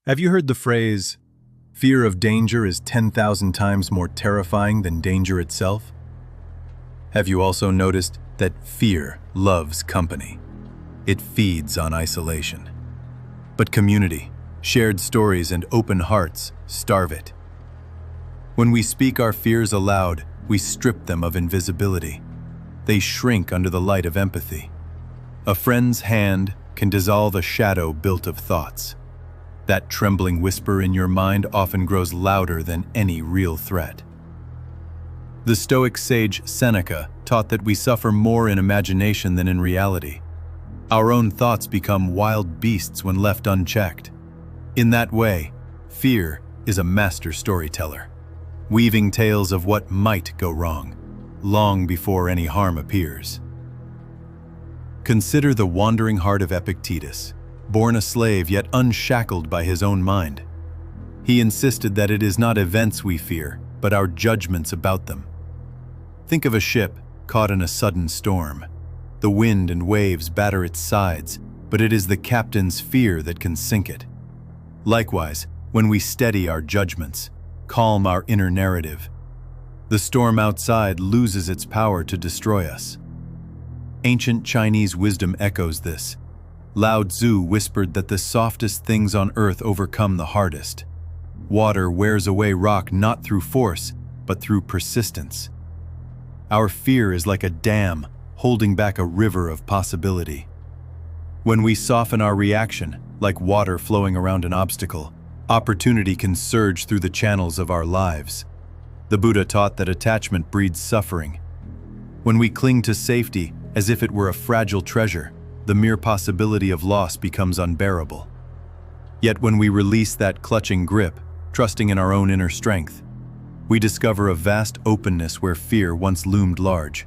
Have you heard the phrase, fear of danger is 10,000 times more terrifying than danger itself? Have you also noticed that fear loves company? It feeds on isolation. But community, shared stories, and open hearts starve it. When we speak our fears aloud, we strip them of invisibility. They shrink under the light of empathy. A friend's hand can dissolve a shadow built of thoughts. That trembling whisper in your mind often grows louder than any real threat. The Stoic sage Seneca taught that we suffer more in imagination than in reality. Our own thoughts become wild beasts when left unchecked. In that way, fear is a master storyteller, weaving tales of what might go wrong, long before any harm appears. Consider the wandering heart of Epictetus, born a slave yet unshackled by his own mind. He insisted that it is not events we fear, but our judgments about them. Think of a ship caught in a sudden storm. The wind and waves batter its sides, but it is the captain's fear that can sink it. Likewise, when we steady our judgments, calm our inner narrative, the storm outside loses its power to destroy us. Ancient Chinese wisdom echoes this. Lao Tzu whispered that the softest things on earth overcome the hardest. Water wears away rock not through force, but through persistence. Our fear is like a dam holding back a river of possibility. When we soften our reaction, like water flowing around an obstacle, opportunity can surge through the channels of our lives. The Buddha taught that attachment breeds suffering. When we cling to safety as if it were a fragile treasure, the mere possibility of loss becomes unbearable. Yet when we release that clutching grip, trusting in our own inner strength, we discover a vast openness where fear once loomed large.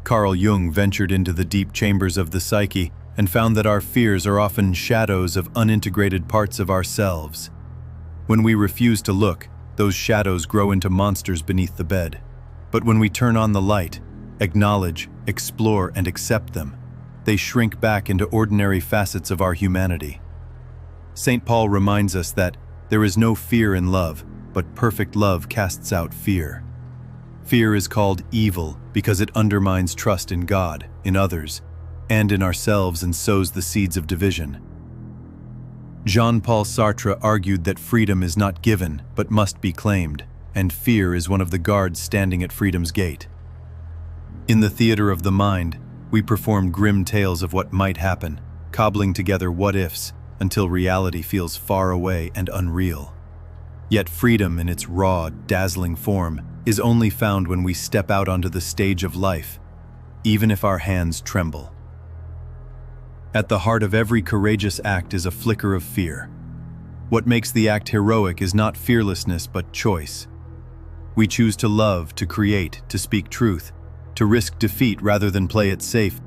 Carl Jung ventured into the deep chambers of the psyche and found that our fears are often shadows of unintegrated parts of ourselves. When we refuse to look, those shadows grow into monsters beneath the bed. But when we turn on the light, acknowledge, explore, and accept them, they shrink back into ordinary facets of our humanity. St. Paul reminds us that there is no fear in love, but perfect love casts out fear. Fear is called evil because it undermines trust in God, in others, and in ourselves, and sows the seeds of division. Jean-Paul Sartre argued that freedom is not given, but must be claimed, and fear is one of the guards standing at freedom's gate. In the theater of the mind, we perform grim tales of what might happen, cobbling together what-ifs until reality feels far away and unreal. Yet freedom in its raw, dazzling form is only found when we step out onto the stage of life, even if our hands tremble. At the heart of every courageous act is a flicker of fear. What makes the act heroic is not fearlessness but choice. We choose to love, to create, to speak truth, to risk defeat rather than play it safe